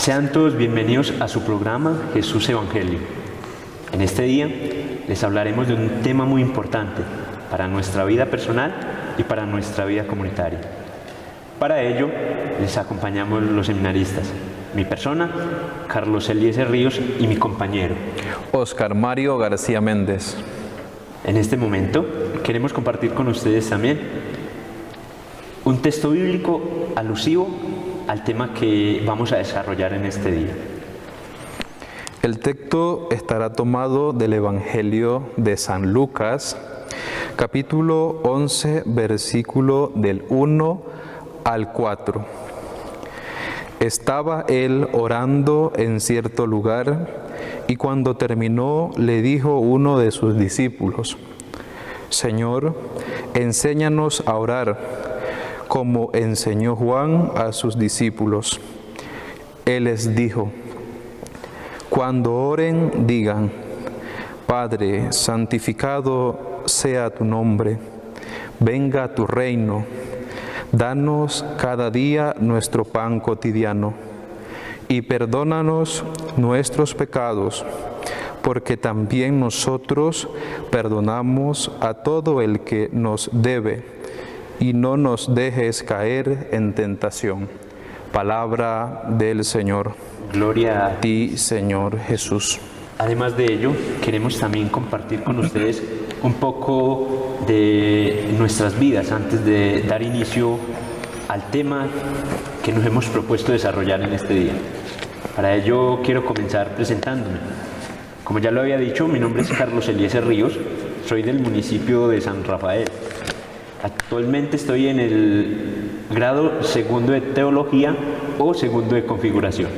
Sean todos bienvenidos a su programa Jesús Evangelio. En este día les hablaremos de un tema muy importante para nuestra vida personal y para nuestra vida comunitaria. Para ello les acompañamos los seminaristas, mi persona, Carlos Eliezer Ríos, y mi compañero, Óscar Mario García Méndez. En este momento queremos compartir con ustedes también un texto bíblico alusivo al tema que vamos a desarrollar en este día. El texto estará tomado del Evangelio de San Lucas, capítulo 11, versículo del 1 al 4. Estaba él orando en cierto lugar, y cuando terminó le dijo uno de sus discípulos: Señor, enséñanos a orar, como enseñó Juan a sus discípulos. Él les dijo: cuando oren, digan: Padre, santificado sea tu nombre, venga tu reino, danos cada día nuestro pan cotidiano, y perdónanos nuestros pecados, porque también nosotros perdonamos a todo el que nos debe, y no nos dejes caer en tentación. Palabra del Señor. Gloria A ti, Señor Jesús. Además de ello, queremos también compartir con ustedes un poco de nuestras vidas antes de dar inicio al tema que nos hemos propuesto desarrollar en este día. Para ello quiero comenzar presentándome. Como ya lo había dicho, mi nombre es Carlos Eliezer Ríos, soy del municipio de San Rafael. Actualmente estoy en el grado segundo de Teología o segundo de Configuración.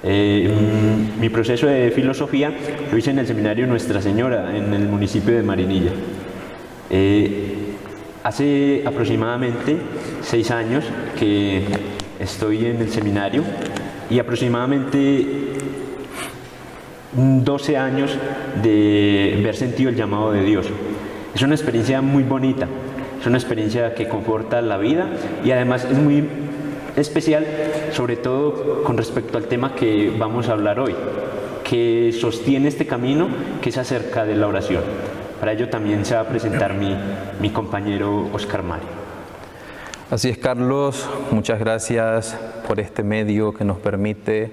Mi proceso de filosofía lo hice en el seminario Nuestra Señora, en el municipio de Marinilla. Hace aproximadamente 6 años que estoy en el seminario y aproximadamente 12 años de haber sentido el llamado de Dios. Es una experiencia muy bonita, es una experiencia que conforta la vida y además es muy especial, sobre todo con respecto al tema que vamos a hablar hoy, que sostiene este camino, que es acerca de la oración. Para ello también se va a presentar mi compañero Óscar Mario. Así es, Carlos, muchas gracias por este medio que nos permite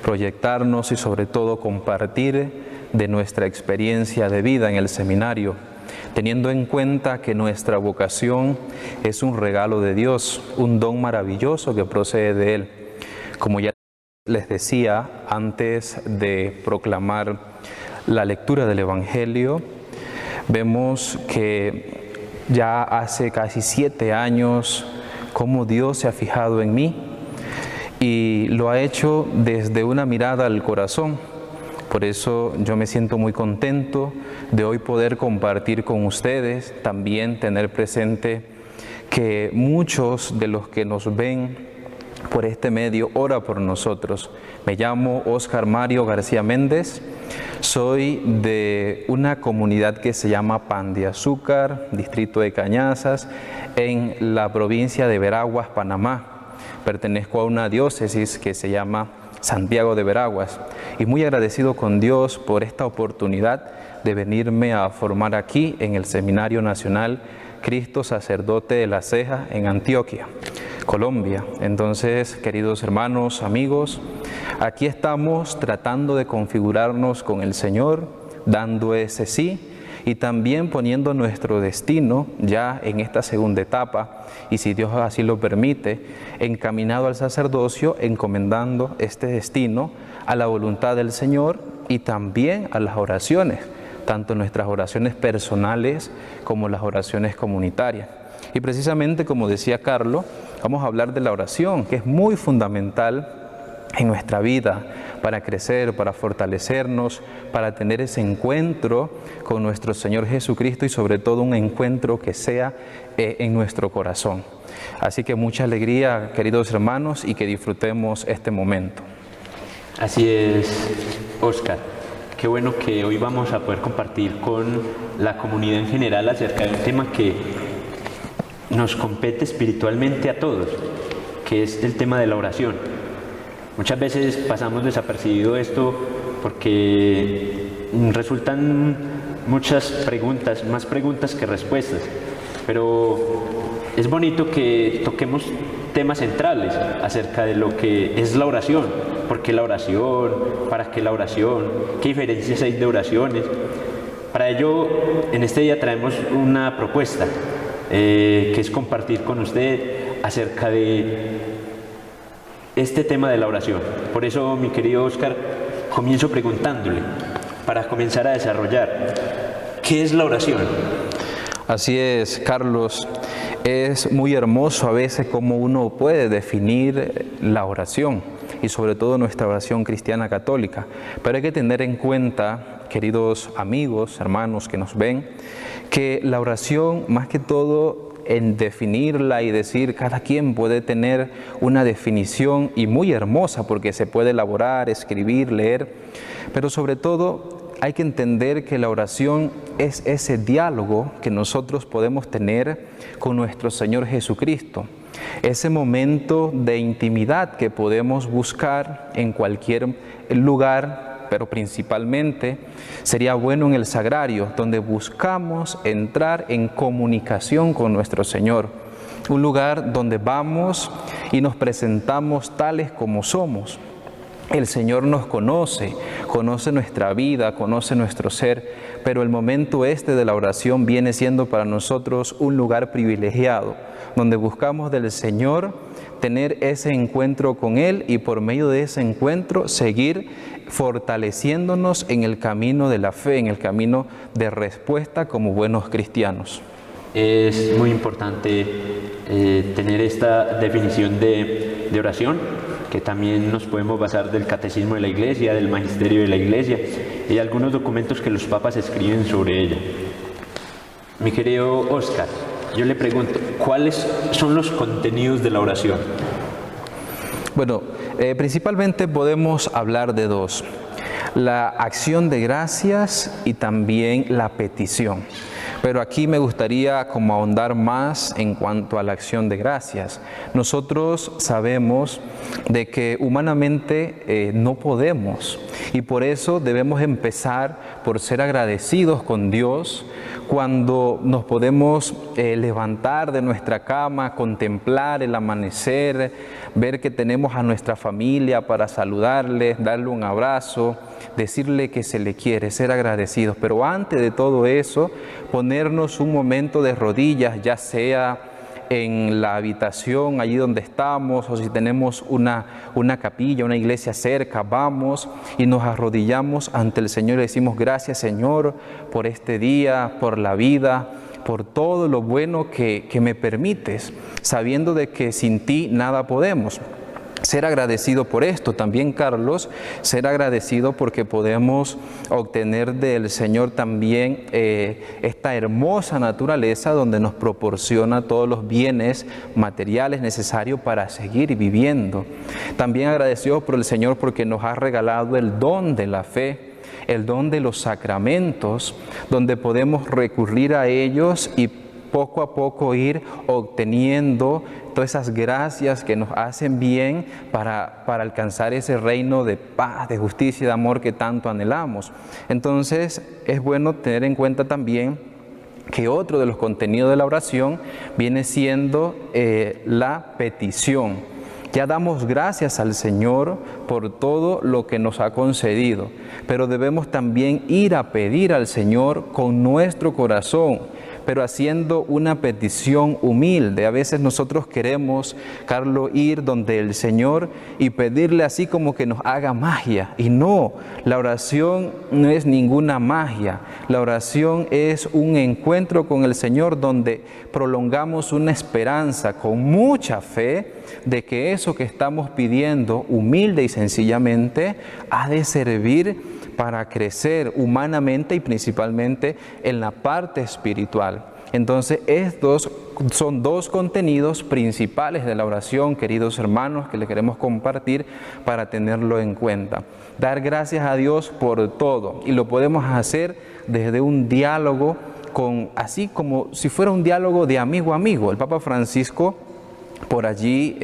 proyectarnos y sobre todo compartir de nuestra experiencia de vida en el seminario, teniendo en cuenta que nuestra vocación es un regalo de Dios, un don maravilloso que procede de Él. Como ya les decía antes de proclamar la lectura del Evangelio, vemos que ya hace casi 7 años cómo Dios se ha fijado en mí y lo ha hecho desde una mirada al corazón. Por eso yo me siento muy contento de hoy poder compartir con ustedes, también tener presente que muchos de los que nos ven por este medio ora por nosotros. Me llamo Óscar Mario García Méndez, soy de una comunidad que se llama Pan de Azúcar, distrito de Cañazas, en la provincia de Veraguas, Panamá. Pertenezco a una diócesis que se llama Santiago de Veraguas, y muy agradecido con Dios por esta oportunidad de venirme a formar aquí en el Seminario Nacional Cristo Sacerdote de la Ceja en Antioquia, Colombia. Entonces, queridos hermanos, amigos, aquí estamos tratando de configurarnos con el Señor, dando ese sí, y también poniendo nuestro destino ya en esta segunda etapa, y si Dios así lo permite, encaminado al sacerdocio, encomendando este destino a la voluntad del Señor y también a las oraciones, tanto nuestras oraciones personales como las oraciones comunitarias. Y precisamente, como decía Carlos, vamos a hablar de la oración, que es muy fundamental en nuestra vida, para crecer, para fortalecernos, para tener ese encuentro con nuestro Señor Jesucristo y sobre todo un encuentro que sea en nuestro corazón. Así que mucha alegría, queridos hermanos, y que disfrutemos este momento. Así es, Óscar. Qué bueno que hoy vamos a poder compartir con la comunidad en general acerca de un tema que nos compete espiritualmente a todos, que es el tema de la oración. Muchas veces pasamos desapercibido esto porque resultan muchas preguntas, más preguntas que respuestas, pero es bonito que toquemos temas centrales acerca de lo que es la oración. ¿Por qué la oración? ¿Para qué la oración? ¿Qué diferencias hay de oraciones? Para ello, en este día traemos una propuesta que es compartir con usted acerca de este tema de la oración. Por eso, mi querido Oscar, comienzo preguntándole, para comenzar a desarrollar, ¿qué es la oración? Así es, Carlos. Es muy hermoso a veces cómo uno puede definir la oración y sobre todo nuestra oración cristiana católica. Pero hay que tener en cuenta, queridos amigos, hermanos que nos ven, que la oración, más que todo, en definirla y decir, cada quien puede tener una definición y muy hermosa porque se puede elaborar, escribir, leer, pero sobre todo hay que entender que la oración es ese diálogo que nosotros podemos tener con nuestro Señor Jesucristo, ese momento de intimidad que podemos buscar en cualquier lugar, pero principalmente sería bueno en el sagrario, donde buscamos entrar en comunicación con nuestro Señor. Un lugar donde vamos y nos presentamos tales como somos. El Señor nos conoce, conoce nuestra vida, conoce nuestro ser, pero el momento de la oración viene siendo para nosotros un lugar privilegiado, donde buscamos del Señor tener ese encuentro con Él y por medio de ese encuentro seguir fortaleciéndonos en el camino de la fe, en el camino de respuesta como buenos cristianos. Es muy importante tener esta definición de oración, que también nos podemos basar del Catecismo de la Iglesia, del Magisterio de la Iglesia y de algunos documentos que los papas escriben sobre ella. Mi querido Oscar, yo le pregunto, ¿cuáles son los contenidos de la oración? Bueno, principalmente podemos hablar de dos: la acción de gracias y también la petición. Pero aquí me gustaría como ahondar más en cuanto a la acción de gracias. Nosotros sabemos de que humanamente no podemos y por eso debemos empezar por ser agradecidos con Dios cuando nos podemos levantar de nuestra cama, contemplar el amanecer, ver que tenemos a nuestra familia para saludarle, darle un abrazo, decirle que se le quiere, ser agradecidos. Pero antes de todo eso, ponernos un momento de rodillas, ya sea en la habitación, allí donde estamos, o si tenemos una capilla, una iglesia cerca, vamos y nos arrodillamos ante el Señor y decimos: gracias, Señor, por este día, por la vida, por todo lo bueno que me permites, sabiendo de que sin ti nada podemos. Ser agradecido por esto también, Carlos, ser agradecido porque podemos obtener del Señor también esta hermosa naturaleza donde nos proporciona todos los bienes materiales necesarios para seguir viviendo. También agradecidos por el Señor porque nos ha regalado el don de la fe, el don de los sacramentos, donde podemos recurrir a ellos y poco a poco ir obteniendo todas esas gracias que nos hacen bien para alcanzar ese reino de paz, de justicia y de amor que tanto anhelamos. Entonces es bueno tener en cuenta también que otro de los contenidos de la oración viene siendo la petición. Ya damos gracias al Señor por todo lo que nos ha concedido, pero debemos también ir a pedir al Señor con nuestro corazón, pero haciendo una petición humilde. A veces nosotros queremos, Carlos, ir donde el Señor y pedirle así como que nos haga magia. Y no, la oración no es ninguna magia. La oración es un encuentro con el Señor donde prolongamos una esperanza con mucha fe de que eso que estamos pidiendo humilde y sencillamente ha de servir para crecer humanamente y principalmente en la parte espiritual. Entonces, estos son dos contenidos principales de la oración, queridos hermanos, que les queremos compartir para tenerlo en cuenta. Dar gracias a Dios por todo, y lo podemos hacer desde un diálogo así como si fuera un diálogo de amigo a amigo. El Papa Francisco por allí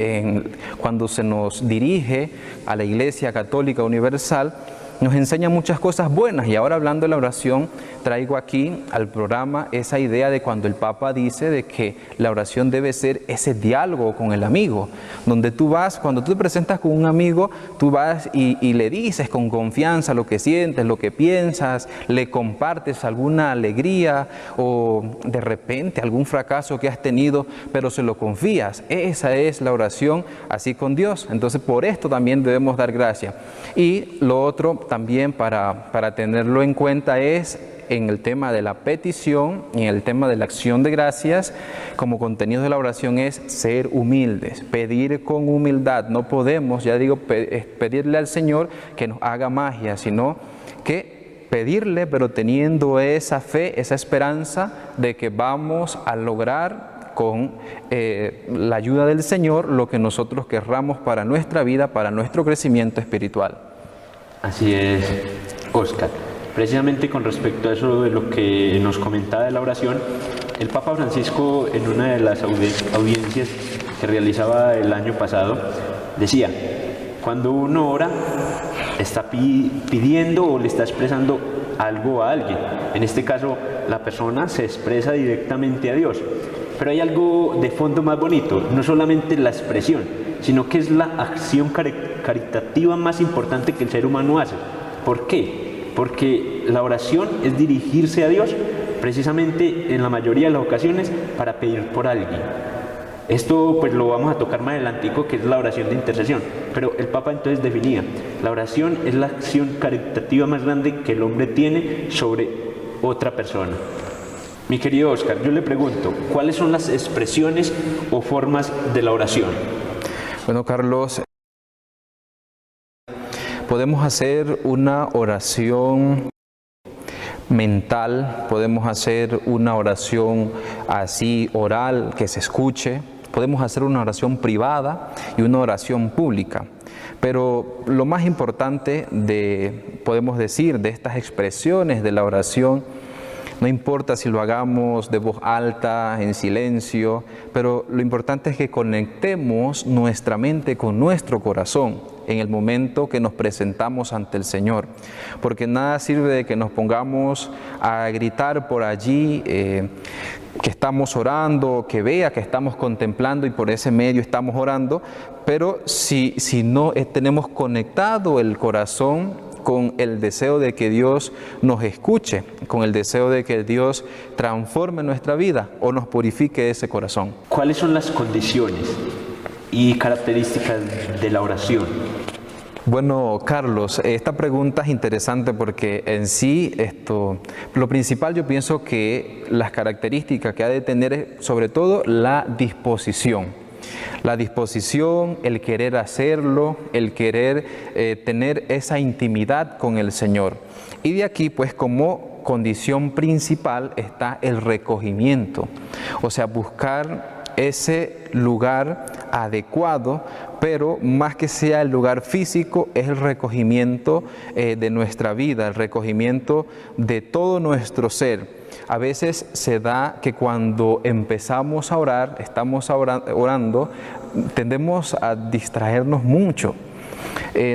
cuando se nos dirige a la Iglesia Católica Universal, nos enseña muchas cosas buenas. Y ahora, hablando de la oración, traigo aquí al programa esa idea de cuando el Papa dice de que la oración debe ser ese diálogo con el amigo, donde tú vas, cuando tú te presentas con un amigo, tú vas y le dices con confianza lo que sientes, lo que piensas, le compartes alguna alegría o de repente algún fracaso que has tenido, pero se lo confías. Esa es la oración así con Dios. Entonces, por esto también debemos dar gracias. Y lo otro también para tenerlo en cuenta es en el tema de la petición y en el tema de la acción de gracias, como contenido de la oración es ser humildes, pedir con humildad. No podemos, ya digo, pedirle al Señor que nos haga magia, sino que pedirle, pero teniendo esa fe, esa esperanza de que vamos a lograr con la ayuda del Señor lo que nosotros querramos para nuestra vida, para nuestro crecimiento espiritual. Así es, Oscar. Precisamente con respecto a eso de lo que nos comentaba de la oración, el Papa Francisco, en una de las audiencias que realizaba el año pasado, decía: cuando uno ora, está pidiendo o le está expresando algo a alguien. En este caso, la persona se expresa directamente a Dios. Pero hay algo de fondo más bonito, no solamente la expresión, sino que es la acción caritativa más importante que el ser humano hace. ¿Por qué? Porque la oración es dirigirse a Dios precisamente en la mayoría de las ocasiones para pedir por alguien. Esto pues lo vamos a tocar más adelantico, que es la oración de intercesión. Pero el Papa entonces definía: la oración es la acción caritativa más grande que el hombre tiene sobre otra persona. Mi querido Oscar, yo le pregunto, ¿cuáles son las expresiones o formas de la oración? Bueno, Carlos, podemos hacer una oración mental, podemos hacer una oración así oral que se escuche, podemos hacer una oración privada y una oración pública. Pero lo más importante podemos decir, de estas expresiones de la oración, no importa si lo hagamos de voz alta, en silencio, pero lo importante es que conectemos nuestra mente con nuestro corazón en el momento que nos presentamos ante el Señor. Porque nada sirve de que nos pongamos a gritar por allí que estamos orando, que vea que estamos contemplando y por ese medio estamos orando, pero si no tenemos conectado el corazón con el deseo de que Dios nos escuche, con el deseo de que Dios transforme nuestra vida o nos purifique ese corazón. ¿Cuáles son las condiciones y características de la oración? Bueno, Carlos, esta pregunta es interesante porque en sí lo principal yo pienso que las características que ha de tener es sobre todo la disposición. La disposición, el querer hacerlo, el querer tener esa intimidad con el Señor. Y de aquí, pues, como condición principal está el recogimiento. O sea, buscar ese lugar adecuado, pero más que sea el lugar físico, es el recogimiento de nuestra vida, el recogimiento de todo nuestro ser. A veces se da que cuando empezamos a orar, estamos orando, tendemos a distraernos mucho.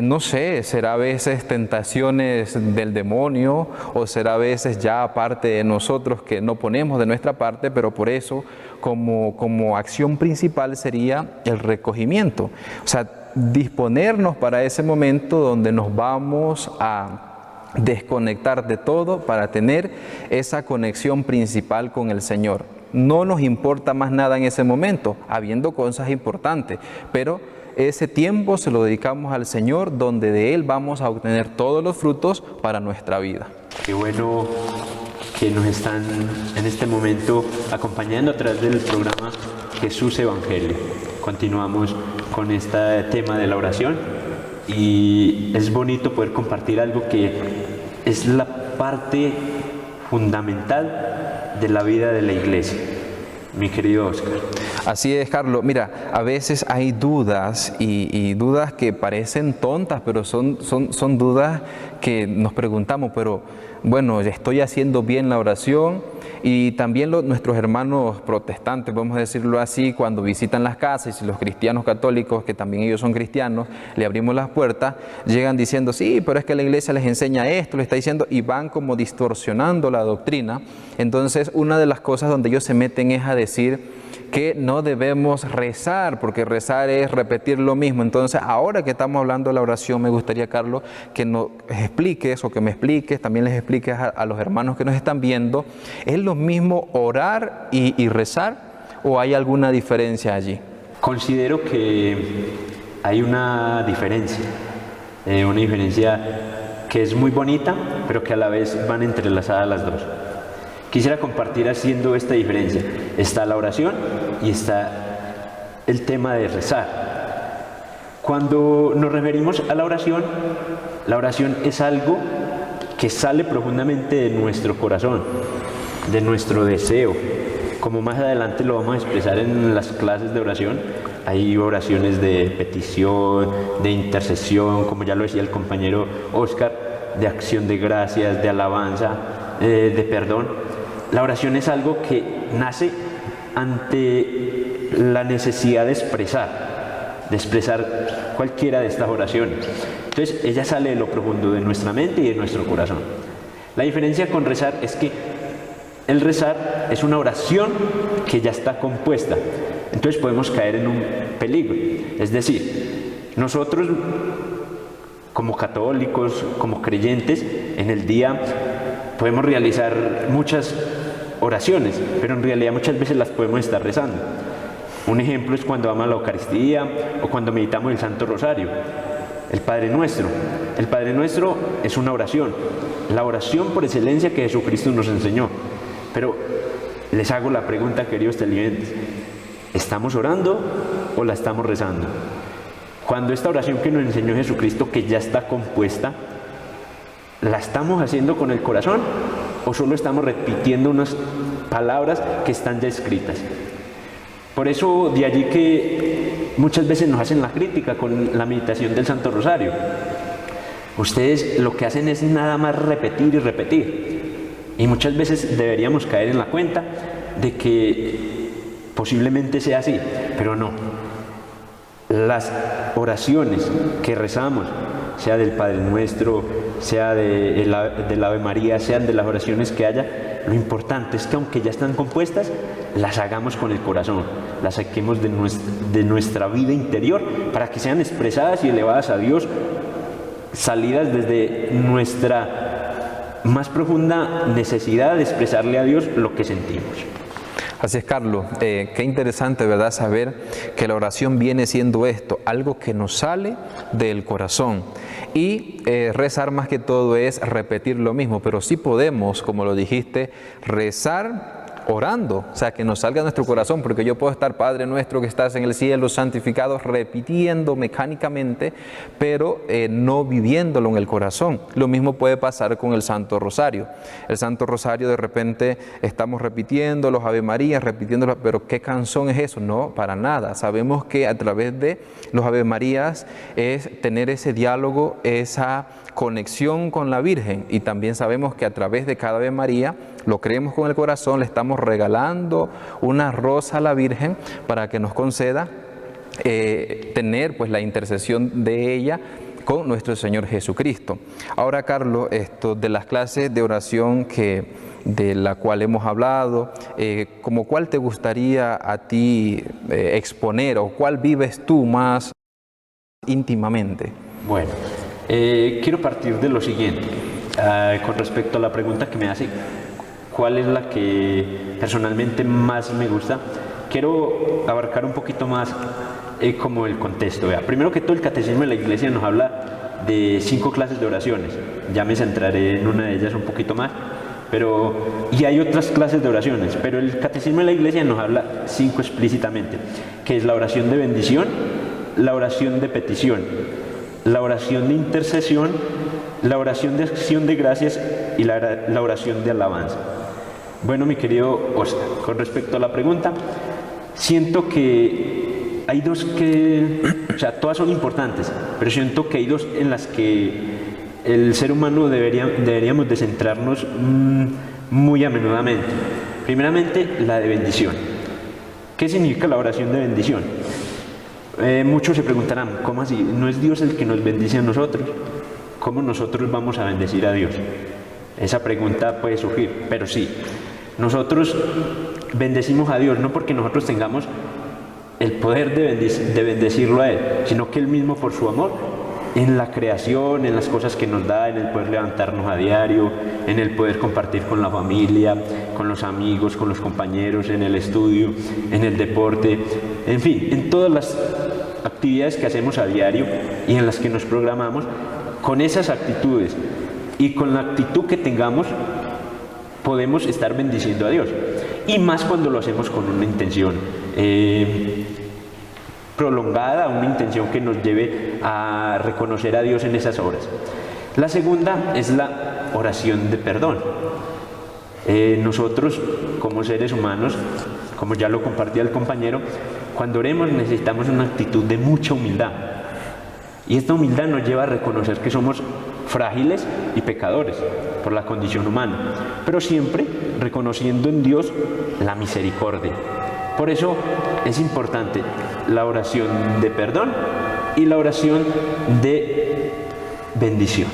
No sé, será a veces tentaciones del demonio o será a veces ya parte de nosotros que no ponemos de nuestra parte, pero por eso como acción principal sería el recogimiento. O sea, disponernos para ese momento donde nos vamos a desconectar de todo para tener esa conexión principal con el Señor. No nos importa más nada en ese momento, habiendo cosas importantes, pero ese tiempo se lo dedicamos al Señor, donde de Él vamos a obtener todos los frutos para nuestra vida. Qué bueno que nos están en este momento acompañando a través del programa Jesús Evangelio. Continuamos con este tema de la oración y es bonito poder compartir algo que es la parte fundamental de la vida de la iglesia. Mi querido Oscar. Así es, Carlos. Mira, a veces hay dudas y dudas que parecen tontas, pero son dudas que nos preguntamos, pero bueno, ¿estoy haciendo bien la oración? y también nuestros hermanos protestantes, podemos decirlo así, cuando visitan las casas y los cristianos católicos, que también ellos son cristianos, le abrimos las puertas, llegan diciendo, sí, pero es que la iglesia les enseña esto, le está diciendo, y van como distorsionando la doctrina. Entonces, una de las cosas donde ellos se meten es a decir que no debemos rezar, porque rezar es repetir lo mismo. Entonces, ahora que estamos hablando de la oración, me gustaría, Carlos, que nos expliques, o que me expliques, también les expliques a los hermanos que nos están viendo, ¿es lo mismo orar y rezar, o hay alguna diferencia allí? Considero que hay una diferencia que es muy bonita, pero que a la vez van entrelazadas las dos. Quisiera compartir haciendo esta diferencia. Está la oración y está el tema de rezar. Cuando nos referimos a la oración es algo que sale profundamente de nuestro corazón, de nuestro deseo. Como más adelante lo vamos a expresar en las clases de oración, hay oraciones de petición, de intercesión, como ya lo decía el compañero Oscar, de acción de gracias, de alabanza, de perdón. La oración es algo que nace ante la necesidad de expresar cualquiera de estas oraciones. Entonces, ella sale de lo profundo de nuestra mente y de nuestro corazón. La diferencia con rezar es que el rezar es una oración que ya está compuesta. Entonces podemos caer en un peligro. Es decir, nosotros como católicos, como creyentes, en el día podemos realizar muchas oraciones, pero en realidad muchas veces las podemos estar rezando. Un ejemplo es cuando vamos a la Eucaristía o cuando meditamos el Santo Rosario. El Padre Nuestro. El Padre Nuestro es una oración, la oración por excelencia que Jesucristo nos enseñó. Pero les hago la pregunta, queridos televidentes, ¿estamos orando o la estamos rezando? Cuando esta oración que nos enseñó Jesucristo, que ya está compuesta, ¿la estamos haciendo con el corazón o solo estamos repitiendo unas palabras que están ya escritas? Por eso de allí que muchas veces nos hacen la crítica con la meditación del Santo Rosario. Ustedes lo que hacen es nada más repetir y repetir. Y muchas veces deberíamos caer en la cuenta de que posiblemente sea así, pero no. Las oraciones que rezamos, sea del Padre Nuestro, sea del Ave María, sean de las oraciones que haya, lo importante es que aunque ya están compuestas, las hagamos con el corazón, las saquemos de nuestra vida interior para que sean expresadas y elevadas a Dios, salidas desde nuestra más profunda necesidad de expresarle a Dios lo que sentimos. Así es, Carlos. Qué interesante, ¿verdad?, saber que la oración viene siendo esto, algo que nos sale del corazón. Y rezar más que todo es repetir lo mismo, pero sí podemos, como lo dijiste, rezar orando, o sea, que nos salga de nuestro corazón, porque yo puedo estar, Padre nuestro que estás en el cielo, santificado, repitiendo mecánicamente, pero no viviéndolo en el corazón. Lo mismo puede pasar con el Santo Rosario. El Santo Rosario, de repente estamos repitiendo los Ave Marías, repitiéndolos, pero ¿qué canción es eso? No, para nada. Sabemos que a través de los Ave Marías es tener ese diálogo, esa conexión con la Virgen, y también sabemos que a través de cada Ave María, lo creemos con el corazón, le estamos regalando una rosa a la Virgen para que nos conceda tener pues la intercesión de ella con nuestro Señor Jesucristo. Ahora, Carlos, esto de las clases de oración de la cual hemos hablado, ¿como cuál te gustaría a ti exponer, o cuál vives tú más íntimamente? Bueno, quiero partir de lo siguiente, con respecto a la pregunta que me hace, ¿cuál es la que personalmente más me gusta? Quiero abarcar un poquito más como el contexto. Vea, primero que todo, el Catecismo de la Iglesia nos habla de 5 clases de oraciones. Ya me centraré en una de ellas un poquito más, y hay otras clases de oraciones, pero el Catecismo de la Iglesia nos habla 5 explícitamente, que es la oración de bendición, la oración de petición, la oración de intercesión, la oración de acción de gracias y la oración de alabanza. Bueno, mi querido Oscar, con respecto a la pregunta, siento que hay dos o sea, todas son importantes, pero siento que hay dos en las que el ser humano deberíamos de centrarnos muy a menudamente. Primeramente, la de bendición. ¿Qué significa la oración de bendición? Muchos se preguntarán, ¿cómo así? ¿No es Dios el que nos bendice a nosotros? ¿Cómo nosotros vamos a bendecir a Dios? Esa pregunta puede surgir, pero sí, nosotros bendecimos a Dios no porque nosotros tengamos el poder de bendecirlo a Él, sino que Él mismo por su amor, en la creación, en las cosas que nos da, en el poder levantarnos a diario, en el poder compartir con la familia, con los amigos, con los compañeros, en el estudio, en el deporte, en fin, en todas las actividades que hacemos a diario y en las que nos programamos, con esas actitudes y con la actitud que tengamos, podemos estar bendiciendo a Dios. Y más cuando lo hacemos con una intención prolongada, una intención que nos lleve a reconocer a Dios en esas obras. La segunda es la oración de perdón. Nosotros, como seres humanos, como ya lo compartía el compañero, cuando oremos necesitamos una actitud de mucha humildad. Y esta humildad nos lleva a reconocer que somos frágiles y pecadores por la condición humana, pero siempre reconociendo en Dios la misericordia. Por eso es importante la oración de perdón y la oración de bendición.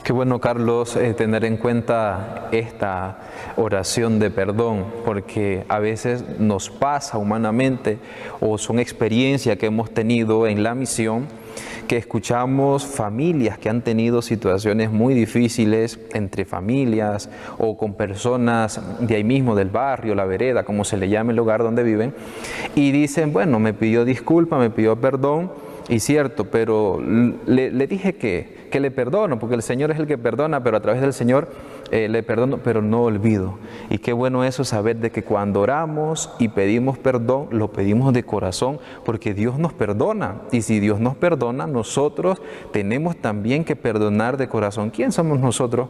Qué bueno, Carlos, tener en cuenta esta oración de perdón, porque a veces nos pasa humanamente, o son experiencias que hemos tenido en la misión, que escuchamos familias que han tenido situaciones muy difíciles entre familias o con personas de ahí mismo, del barrio, la vereda, como se le llame el lugar donde viven, y dicen, bueno, me pidió disculpa, me pidió perdón, y cierto, pero le dije que le perdono, porque el Señor es el que perdona, pero a través del Señor le perdono, pero no olvido. Y qué bueno eso, saber de que cuando oramos y pedimos perdón, lo pedimos de corazón, porque Dios nos perdona. Y si Dios nos perdona, nosotros tenemos también que perdonar de corazón. ¿Quién somos nosotros?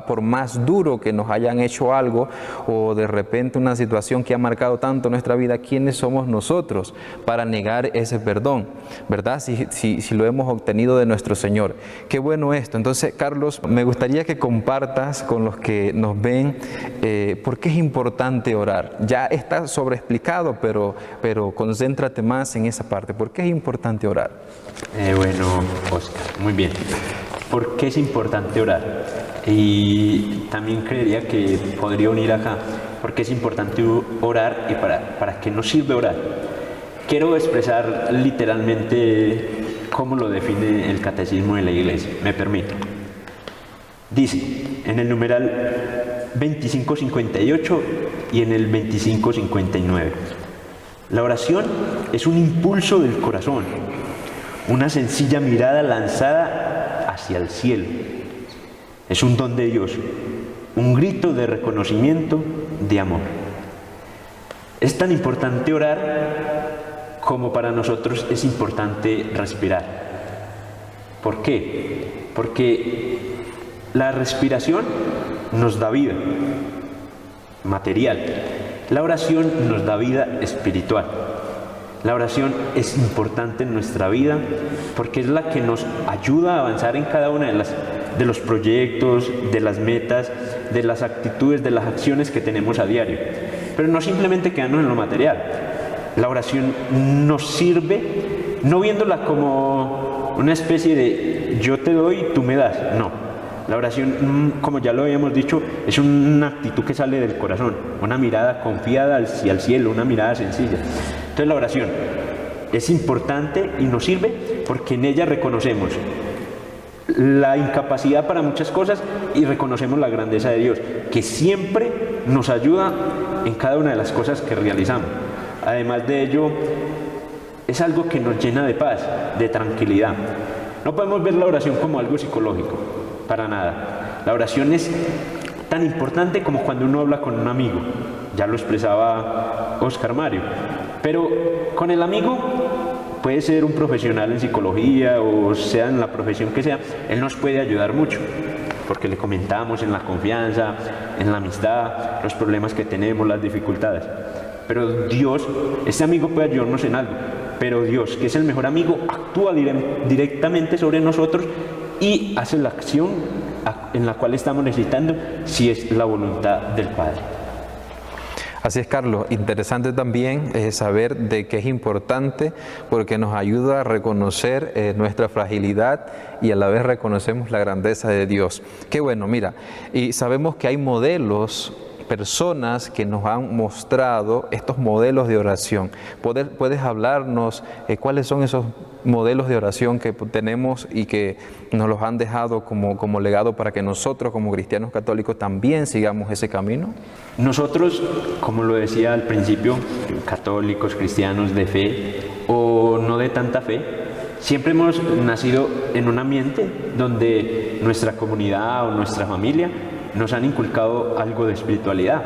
Por más duro que nos hayan hecho algo, o de repente una situación que ha marcado tanto nuestra vida, ¿quiénes somos nosotros para negar ese perdón? ¿Verdad? Si lo hemos obtenido de nuestro Señor. Qué bueno esto. Entonces, Carlos, me gustaría que compartas con los que nos ven por qué es importante orar. Ya está sobreexplicado, pero concéntrate más en esa parte. ¿Por qué es importante orar? Bueno, Oscar, muy bien. ¿Por qué es importante orar? Y también creería que podría unir acá, porque es importante orar y para qué nos sirve orar. Quiero expresar literalmente cómo lo define el Catecismo de la Iglesia, me permito. Dice, en el numeral 2558 y en el 2559, la oración es un impulso del corazón, una sencilla mirada lanzada hacia el cielo. Es un don de Dios, un grito de reconocimiento, de amor. Es tan importante orar como para nosotros es importante respirar. ¿Por qué? Porque la respiración nos da vida material. La oración nos da vida espiritual. La oración es importante en nuestra vida porque es la que nos ayuda a avanzar en cada una de los proyectos, de las metas, de las actitudes, de las acciones que tenemos a diario. Pero no simplemente quedarnos en lo material. La oración nos sirve, no viéndola como una especie de yo te doy, tú me das. No. La oración, como ya lo habíamos dicho, es una actitud que sale del corazón, una mirada confiada hacia el cielo, una mirada sencilla. Entonces la oración es importante y nos sirve porque en ella reconocemos la incapacidad para muchas cosas y reconocemos la grandeza de Dios, que siempre nos ayuda en cada una de las cosas que realizamos. Además de ello, es algo que nos llena de paz, de tranquilidad. No podemos ver la oración como algo psicológico, para nada. La oración es tan importante como cuando uno habla con un amigo, ya lo expresaba Oscar Mario, pero con el amigo puede ser un profesional en psicología o sea en la profesión que sea, él nos puede ayudar mucho, porque le comentamos en la confianza, en la amistad, los problemas que tenemos, las dificultades. Pero Dios, ese amigo puede ayudarnos en algo, pero Dios, que es el mejor amigo, actúa directamente sobre nosotros y hace la acción en la cual estamos necesitando, si es la voluntad del Padre. Así es, Carlos. Interesante también saber de que es importante porque nos ayuda a reconocer nuestra fragilidad y a la vez reconocemos la grandeza de Dios. Qué bueno, mira, y sabemos que hay modelos, personas que nos han mostrado estos modelos de oración. ¿Puedes hablarnos cuáles son esos modelos de oración que tenemos y que nos los han dejado como legado para que nosotros como cristianos católicos también sigamos ese camino? Nosotros, como lo decía al principio, católicos, cristianos de fe o no de tanta fe, siempre hemos nacido en un ambiente donde nuestra comunidad o nuestra familia nos han inculcado algo de espiritualidad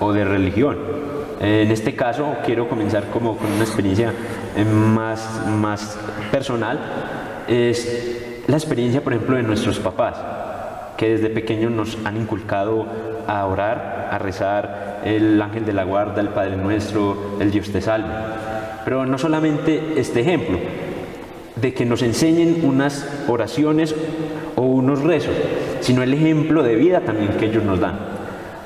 o de religión. En este caso quiero comenzar como con una experiencia más personal. Es la experiencia, por ejemplo, de nuestros papás, que desde pequeños nos han inculcado a orar, a rezar el ángel de la guarda, el Padre Nuestro, el Dios te salve. Pero no solamente este ejemplo, de que nos enseñen unas oraciones o unos rezos, sino el ejemplo de vida también que ellos nos dan.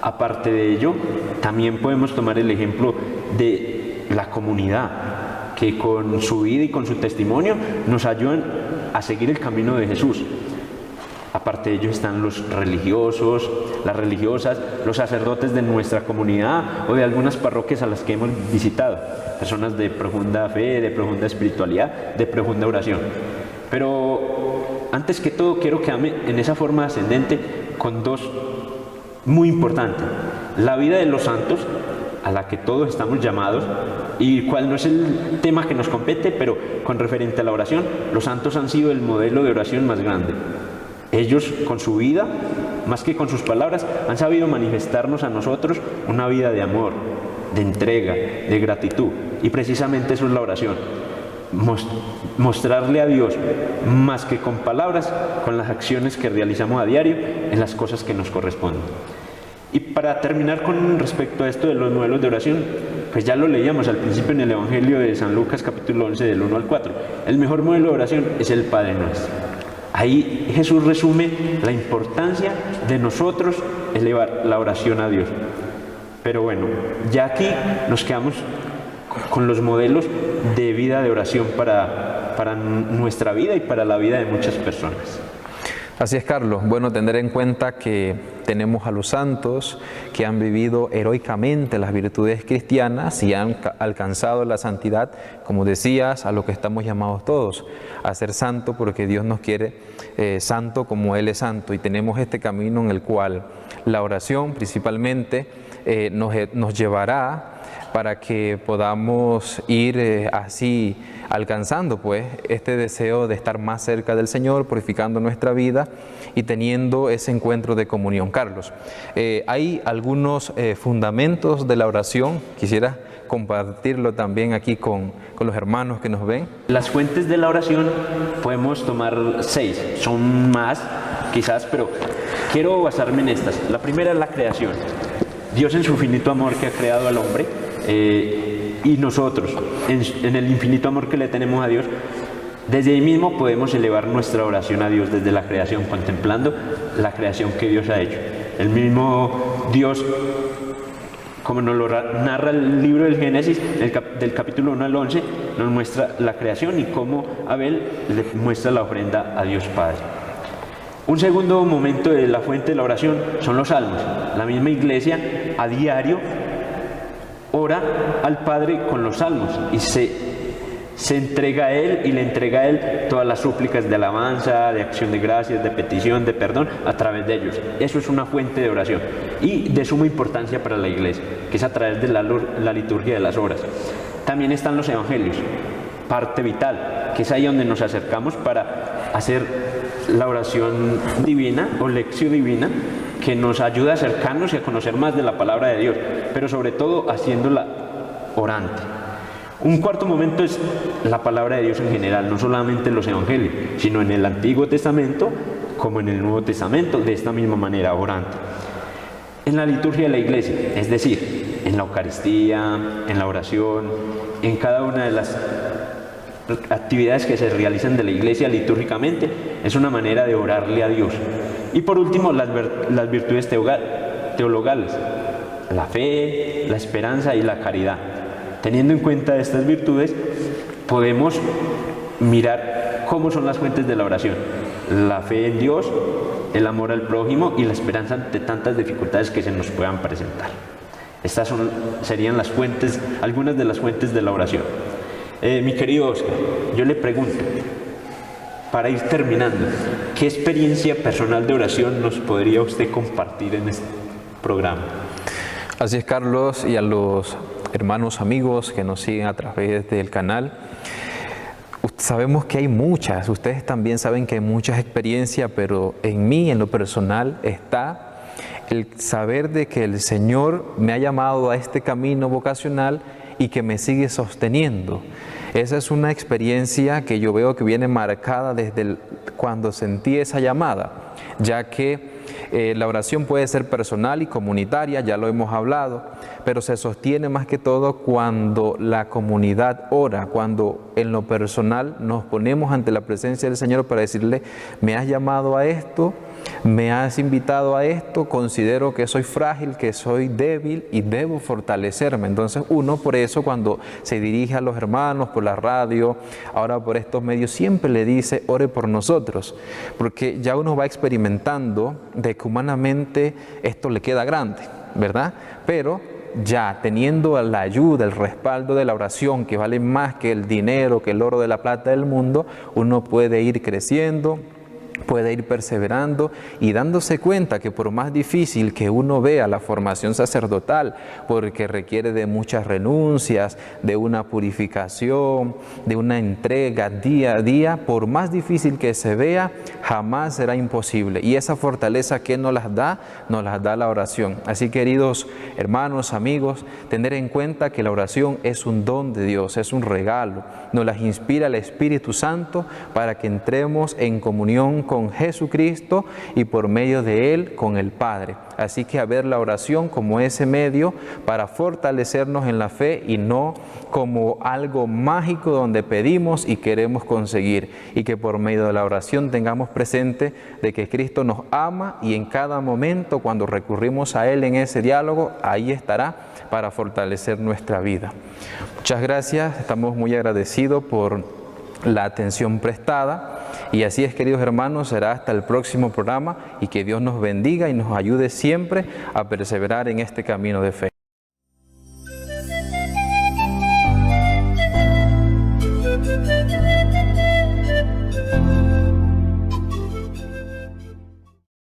Aparte de ello, también podemos tomar el ejemplo de la comunidad, que con su vida y con su testimonio nos ayudan a seguir el camino de Jesús. Aparte de ellos están los religiosos, las religiosas, los sacerdotes de nuestra comunidad o de algunas parroquias a las que hemos visitado, personas de profunda fe, de profunda espiritualidad, de profunda oración. Pero antes que todo quiero quedarme en esa forma ascendente con dos muy importantes: la vida de los santos, a la que todos estamos llamados, y cuál no es el tema que nos compete, pero con referente a la oración, los santos han sido el modelo de oración más grande. Ellos, con su vida, más que con sus palabras, han sabido manifestarnos a nosotros una vida de amor, de entrega, de gratitud. Y precisamente eso es la oración. Mostrarle a Dios, más que con palabras, con las acciones que realizamos a diario en las cosas que nos corresponden. Y para terminar con respecto a esto de los modelos de oración, pues ya lo leíamos al principio en el Evangelio de San Lucas capítulo 11 del 1 al 4. El mejor modelo de oración es el Padre Nuestro. Ahí Jesús resume la importancia de nosotros elevar la oración a Dios. Pero bueno, ya aquí nos quedamos con los modelos de vida de oración para nuestra vida y para la vida de muchas personas. Así es, Carlos. Bueno, tener en cuenta que tenemos a los santos que han vivido heroicamente las virtudes cristianas y han alcanzado la santidad, como decías, a lo que estamos llamados todos, a ser santo porque Dios nos quiere santo como Él es santo, y tenemos este camino en el cual la oración principalmente nos llevará para que podamos ir así alcanzando pues este deseo de estar más cerca del Señor, purificando nuestra vida y teniendo ese encuentro de comunión. Carlos, hay algunos fundamentos de la oración, quisiera compartirlo también aquí con los hermanos que nos ven. Las fuentes de la oración podemos tomar 6, son más quizás, pero quiero basarme en estas. La primera es la creación. Dios, en su infinito amor que ha creado al hombre, y nosotros en el infinito amor que le tenemos a Dios, desde ahí mismo podemos elevar nuestra oración a Dios desde la creación, contemplando la creación que Dios ha hecho. El mismo Dios, como nos lo narra el libro del Génesis, del capítulo 1 al 11, nos muestra la creación y cómo Abel le muestra la ofrenda a Dios Padre. Un segundo momento de la fuente de la oración son los salmos. La misma iglesia a diario ora al Padre con los salmos y se entrega a Él y le entrega a Él todas las súplicas de alabanza, de acción de gracias, de petición, de perdón a través de ellos. Eso es una fuente de oración y de suma importancia para la iglesia, que es a través de la liturgia de las horas. También están los evangelios, parte vital, que es ahí donde nos acercamos para hacer la oración divina o lección divina, que nos ayuda a acercarnos y a conocer más de la palabra de Dios, pero sobre todo haciéndola orante. Un cuarto momento es la palabra de Dios en general, no solamente en los evangelios, sino en el Antiguo Testamento como en el Nuevo Testamento, de esta misma manera, orante. En la liturgia de la iglesia, es decir, en la Eucaristía, en la oración, en cada una de las actividades que se realizan de la iglesia litúrgicamente, es una manera de orarle a Dios. Y por último, las virtudes teologales, la fe, la esperanza y la caridad. Teniendo en cuenta estas virtudes, podemos mirar cómo son las fuentes de la oración: la fe en Dios, el amor al prójimo y la esperanza ante tantas dificultades que se nos puedan presentar. Estas serían las fuentes, algunas de las fuentes de la oración. Mi querido Oscar, yo le pregunto, para ir terminando, ¿qué experiencia personal de oración nos podría usted compartir en este programa? Así es, Carlos, y a los hermanos amigos que nos siguen a través del canal, sabemos que hay muchas, ustedes también saben que hay muchas experiencias, pero en mí, en lo personal, está el saber de que el Señor me ha llamado a este camino vocacional y que me sigue sosteniendo. Esa es una experiencia que yo veo que viene marcada desde cuando sentí esa llamada, ya que la oración puede ser personal y comunitaria, ya lo hemos hablado, pero se sostiene más que todo cuando la comunidad ora, cuando en lo personal nos ponemos ante la presencia del Señor para decirle: me has llamado a esto, me has invitado a esto, considero que soy frágil, que soy débil y debo fortalecerme. Entonces uno por eso, cuando se dirige a los hermanos por la radio, ahora por estos medios, siempre le dice: ore por nosotros, porque ya uno va experimentando de que humanamente esto le queda grande, ¿verdad? Pero ya teniendo la ayuda, el respaldo de la oración, que vale más que el dinero, que el oro de la plata del mundo, uno puede ir creciendo, puede ir perseverando y dándose cuenta que por más difícil que uno vea la formación sacerdotal, porque requiere de muchas renuncias, de una purificación, de una entrega día a día, por más difícil que se vea, jamás será imposible. Y esa fortaleza que nos las da la oración. Así, queridos hermanos, amigos, tener en cuenta que la oración es un don de Dios, es un regalo. Nos las inspira el Espíritu Santo para que entremos en comunión con Jesucristo y por medio de Él con el Padre. Así que a ver la oración como ese medio para fortalecernos en la fe y no como algo mágico donde pedimos y queremos conseguir, y que por medio de la oración tengamos presente de que Cristo nos ama y en cada momento cuando recurrimos a Él en ese diálogo, ahí estará para fortalecer nuestra vida. Muchas gracias, estamos muy agradecidos por la atención prestada. Y así es, queridos hermanos, será hasta el próximo programa y que Dios nos bendiga y nos ayude siempre a perseverar en este camino de fe.